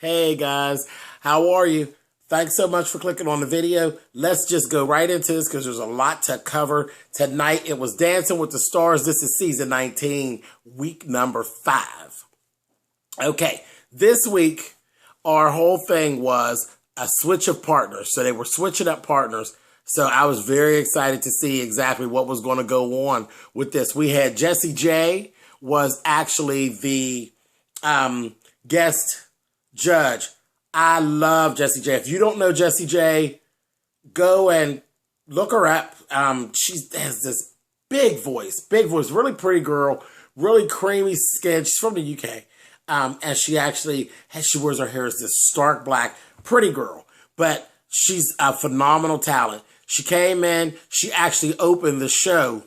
Hey guys, how are you? Thanks so much for clicking on the video. Let's just go right into this because there's a lot to cover. Tonight it was Dancing with the Stars. This is season 19, week number 5. Okay, this week our whole thing was a switch of partners. So they were switching up partners. So I was very excited to see exactly what was going to go on with this. We had Jessie J was actually the guest judge. I love Jessie J. If you don't know Jessie J, go and look her up. She has this big voice, really pretty girl, really creamy skin. She's from the UK. And she wears her hair as this stark black, pretty girl. But she's a phenomenal talent. She came in, she actually opened the show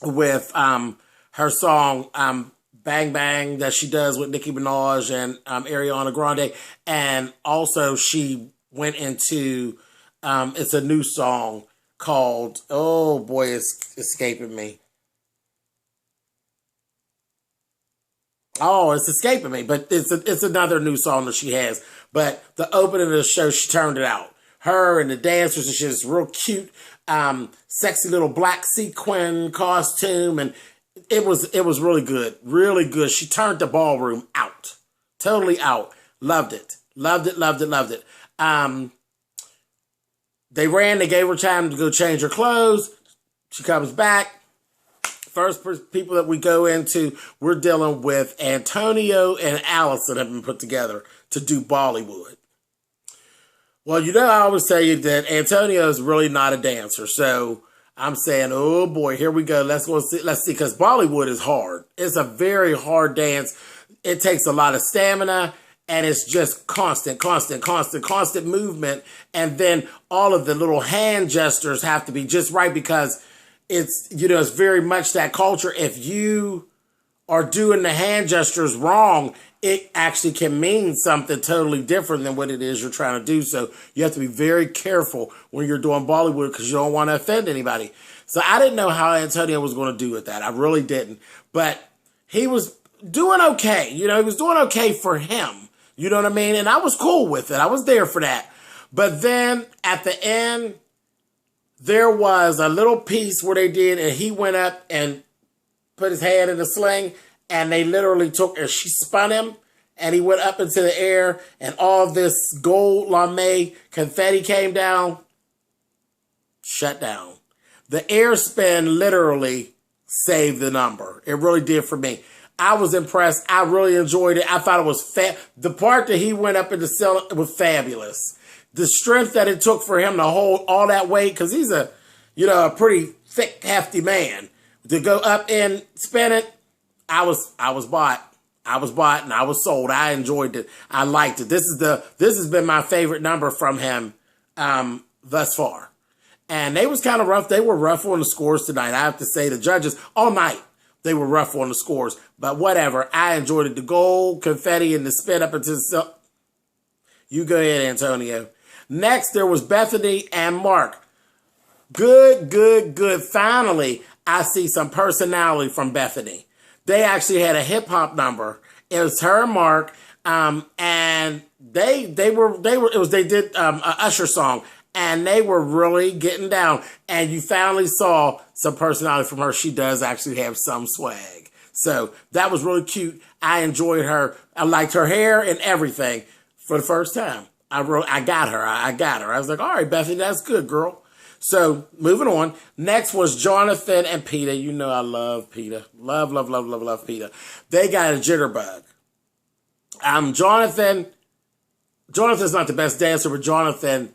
with her song, Bang Bang, that she does with Nicki Minaj and Ariana Grande. And also she went into, it's a new song called, oh boy, it's escaping me. Oh, it's escaping me, but it's another new song that she has. But the opening of the show, she turned it out. Her and the dancers and shit, this real cute, sexy little black sequin costume, and it was really good, really good. She turned the ballroom out, totally out. Loved it. They gave her time to go change her clothes. She comes back. First people that we go into, we're dealing with Antonio and Allison have been put together to do Bollywood. Well, you know, I always tell you that Antonio is really not a dancer. So I'm saying, oh boy, here we go. Let's see, because Bollywood is hard. It's a very hard dance. It takes a lot of stamina, and it's just constant movement. And then all of the little hand gestures have to be just right because it's, you know, it's very much that culture. If you are doing the hand gestures wrong, it actually can mean something totally different than what it is you're trying to do. So you have to be very careful when you're doing Bollywood because you don't want to offend anybody. So I didn't know how Antonio was going to do with that. I really didn't. But he was doing okay. You know, he was doing okay for him. You know what I mean? And I was cool with it. I was there for that. But then at the end, there was a little piece where they did, and he went up and put his hand in the sling, and they literally took her. She spun him, and he went up into the air, and all this gold lame confetti came down, shut down. The air spin literally saved the number. It really did for me. I was impressed. I really enjoyed it. I thought it was the part that he went up into cell was fabulous. The strength that it took for him to hold all that weight, because he's a pretty thick, hefty man, to go up and spin it. I was bought, and I was sold. I enjoyed it. I liked it. This has been my favorite number from him thus far. And they was kind of rough. They were rough on the scores tonight. I have to say, the judges all night, they were rough on the scores. But whatever. I enjoyed it. The gold, confetti, and the spin up into the... You go ahead, Antonio. Next, there was Bethany and Mark. Good. Finally, I see some personality from Bethany. They actually had a hip hop number. It was her and Mark, and they did an Usher song, and they were really getting down. And you finally saw some personality from her. She does actually have some swag, so that was really cute. I enjoyed her. I liked her hair and everything for the first time. I got her. I was like, all right, Bethany, that's good, girl. So, moving on. Next was Jonathan and Peter. You know I love Peter. Love Peter. They got a jitterbug. Jonathan's not the best dancer, but Jonathan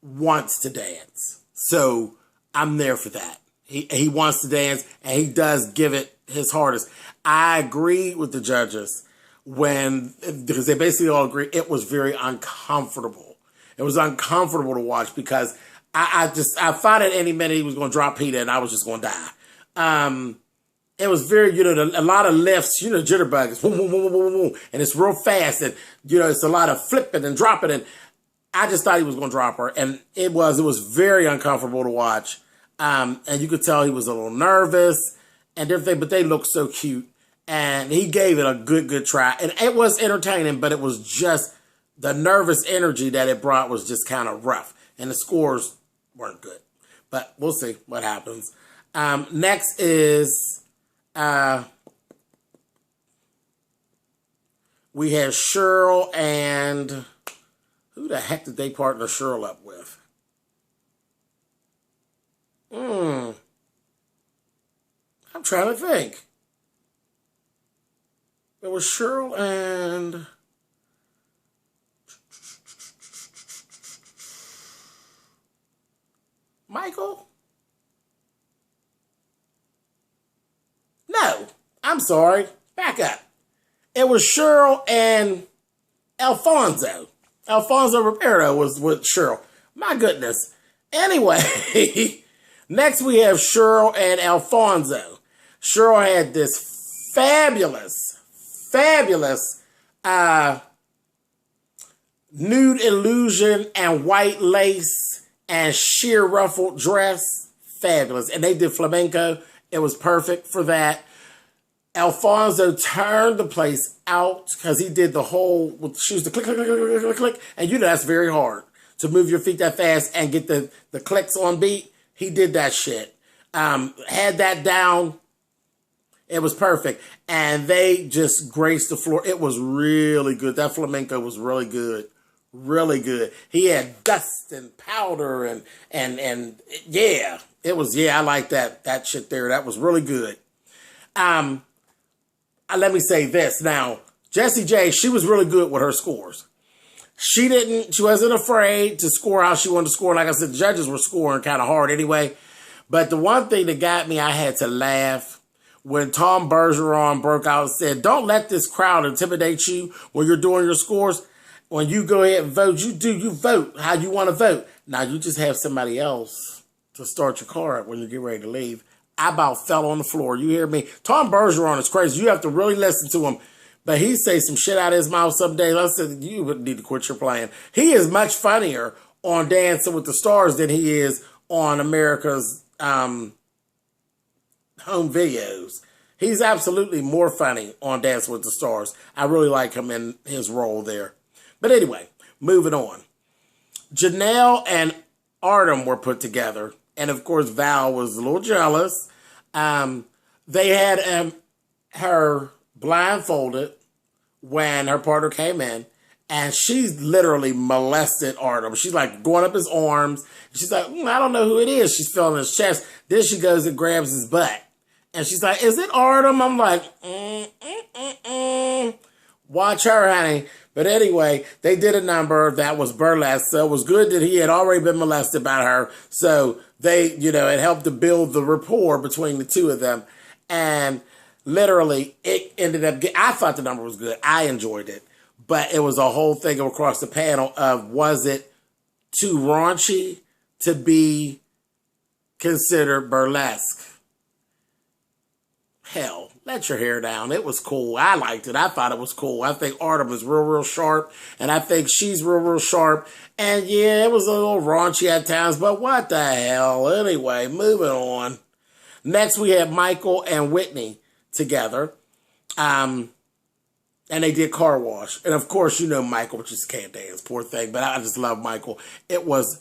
wants to dance. So, I'm there for that. He wants to dance, and he does give it his hardest. I agree with the judges because they basically all agree it was very uncomfortable. It was uncomfortable to watch because I thought at any minute he was going to drop Peter and I was just going to die. It was very, a lot of lifts, jitterbug is boom, boom, boom, boom, boom, boom, and it's real fast, and, it's a lot of flipping and dropping, and I just thought he was going to drop her, and it was very uncomfortable to watch, and you could tell he was a little nervous and everything, but they looked so cute, And he gave it a good try. And it was entertaining, but it was just the nervous energy that it brought was just kind of rough. And the scores weren't good. But we'll see what happens. Next is we have Cheryl and who the heck did they partner Cheryl up with? I'm trying to think. It was Cheryl and Michael? No, I'm sorry. Back up. It was Cheryl and Alfonso. Alfonso Ribeiro was with Cheryl. My goodness. Anyway, next we have Cheryl and Alfonso. Cheryl had this fabulous nude illusion and white lace and sheer ruffled dress. Fabulous. And they did flamenco. It was perfect for that. Alfonso turned the place out because he did the whole with shoes, the click, click, click, click, click, click. And you know that's very hard to move your feet that fast and get the clicks on beat. He did that shit. Had that down. It was perfect. And they just graced the floor. It was really good. That flamenco was really good. Really good. He had dust and powder and yeah. It was, yeah, I like that shit there. That was really good. Let me say this. Now, Jessie J, she was really good with her scores. She wasn't afraid to score how she wanted to score. Like I said, the judges were scoring kind of hard anyway. But the one thing that got me, I had to laugh when Tom Bergeron broke out and said, don't let this crowd intimidate you when you're doing your scores. When you go ahead and vote, you vote how you want to vote. Now, you just have somebody else to start your car up when you get ready to leave. I about fell on the floor. You hear me? Tom Bergeron is crazy. You have to really listen to him. But he say some shit out of his mouth some days. I said, you would need to quit your playing. He is much funnier on Dancing with the Stars than he is on America's home videos. He's absolutely more funny on Dancing with the Stars. I really like him in his role there. But anyway, moving on. Janelle and Artem were put together. And of course, Val was a little jealous. They had her blindfolded when her partner came in. And she literally molested Artem. She's like going up his arms. She's like, I don't know who it is. She's feeling his chest. Then she goes and grabs his butt. And she's like, is it Artem? I'm like, watch her, honey. But anyway, they did a number that was burlesque. So it was good that he had already been molested by her. So they, it helped to build the rapport between the two of them. And literally, it ended up I thought the number was good. I enjoyed it. But it was a whole thing across the panel of, was it too raunchy to be considered burlesque? Hell, let your hair down. It was cool. I liked it. I thought it was cool. I think Artem is real sharp. And I think she's real sharp. And yeah, it was a little raunchy at times. But what the hell? Anyway, moving on. Next, we had Michael and Whitney together. And they did Car Wash. And of course, Michael just can't dance. Poor thing. But I just love Michael. It was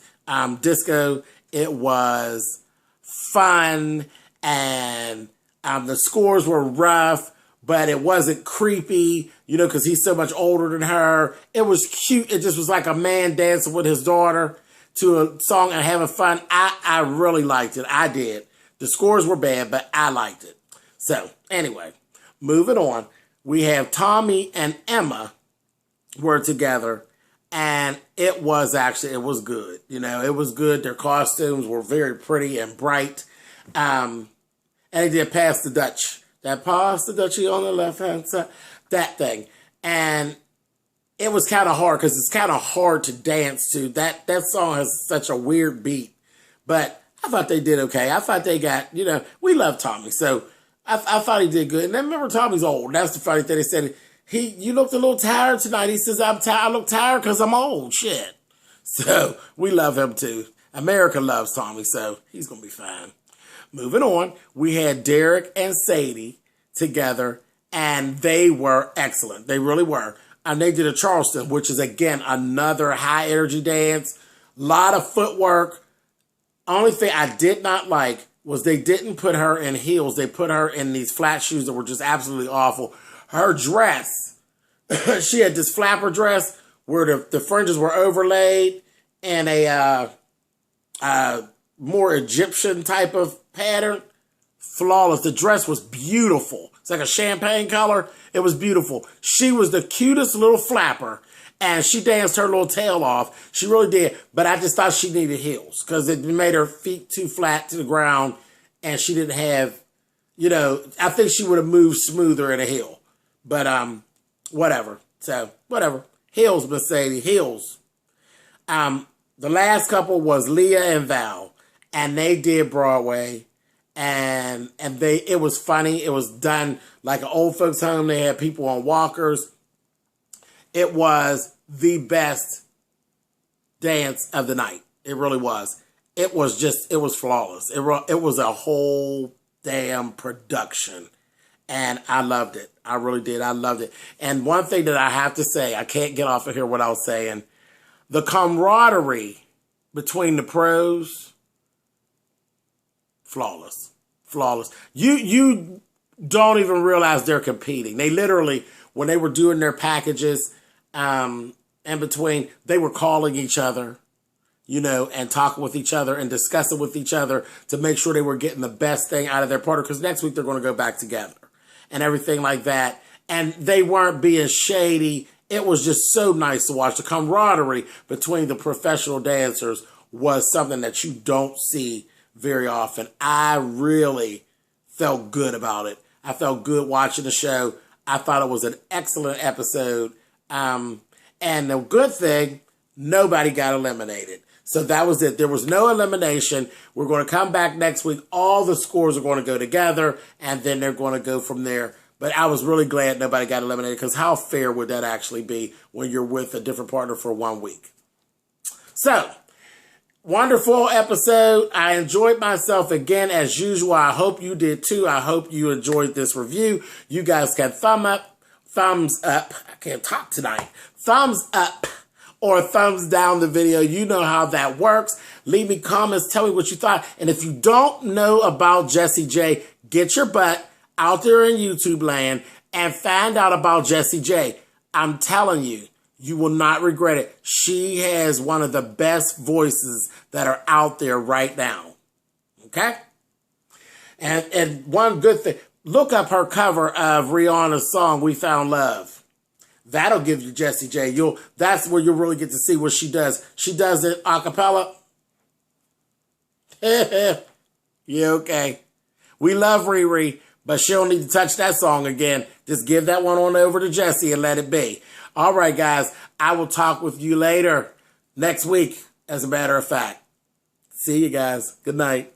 disco. It was fun. And the scores were rough, but it wasn't creepy, because he's so much older than her. It was cute. It just was like a man dancing with his daughter to a song and having fun. I really liked it. I did. The scores were bad, but I liked it. So, anyway, moving on. We have Tommy and Emma were together, and it was good. It was good. Their costumes were very pretty and bright. And they did Pass the Dutch. That Pass the Dutchie on the left-hand side. That thing. And it was kind of hard because it's kind of hard to dance to. That song has such a weird beat. But I thought they did okay. I thought they got, we love Tommy. So I thought he did good. And then remember, Tommy's old. That's the funny thing. They said, you looked a little tired tonight. He says, I look tired because I'm old. Shit. So we love him too. America loves Tommy, so he's going to be fine. Moving on, we had Derek and Sadie together, And they were excellent. They really were. And they did a Charleston, which is, again, another high energy dance. A lot of footwork. Only thing I did not like was they didn't put her in heels. They put her in these flat shoes that were just absolutely awful. Her dress, she had this flapper dress where the fringes were overlaid and a more Egyptian type of pattern. Flawless. The dress was beautiful. It's like a champagne color. It was beautiful. She was the cutest little flapper, and she danced her little tail off. She really did. But I just thought she needed heels because it made her feet too flat to the ground, and she didn't have, you know, I think she would have moved smoother in a heel. But whatever. So whatever. Heels, Mercedes. Heels. The last couple was Leah and Val, and they did Broadway. And it was funny. It was done like an old folks home. They had people on walkers. It was the best dance of the night. It really was. It was flawless. It was a whole damn production. And I loved it. I really did. I loved it. And one thing that I have to say, I can't get off of here without saying, the camaraderie between the pros, flawless. Flawless. You don't even realize they're competing. They literally, when they were doing their packages in between, they were calling each other, you know, and talking with each other and discussing with each other to make sure they were getting the best thing out of their partner, because next week they're going to go back together and everything like that. And they weren't being shady. It was just so nice to watch. The camaraderie between the professional dancers was something that you don't see very often. I really felt good about it. I felt good watching the show. I thought it was an excellent episode. And the good thing, nobody got eliminated. So that was it. There was no elimination. We're going to come back next week. All the scores are going to go together, and then they're going to go from there. But I was really glad nobody got eliminated, because how fair would that actually be when you're with a different partner for 1 week? So, wonderful episode. I enjoyed myself again as usual. I hope you did too. I hope you enjoyed this review. You guys can thumbs up. I can't talk tonight. Thumbs up or thumbs down the video. You know how that works. Leave me comments. Tell me what you thought. And if you don't know about Jessie J, get your butt out there in YouTube land and find out about Jessie J. I'm telling you, you will not regret it. She has one of the best voices that are out there right now. Okay? And one good thing, look up her cover of Rihanna's song, We Found Love. That'll give you Jessie J. That's where you'll really get to see what she does. She does it a cappella. Yeah, okay. We love Riri, but she don't need to touch that song again. Just give that one on over to Jessie and let it be. All right, guys, I will talk with you later next week, as a matter of fact. See you guys. Good night.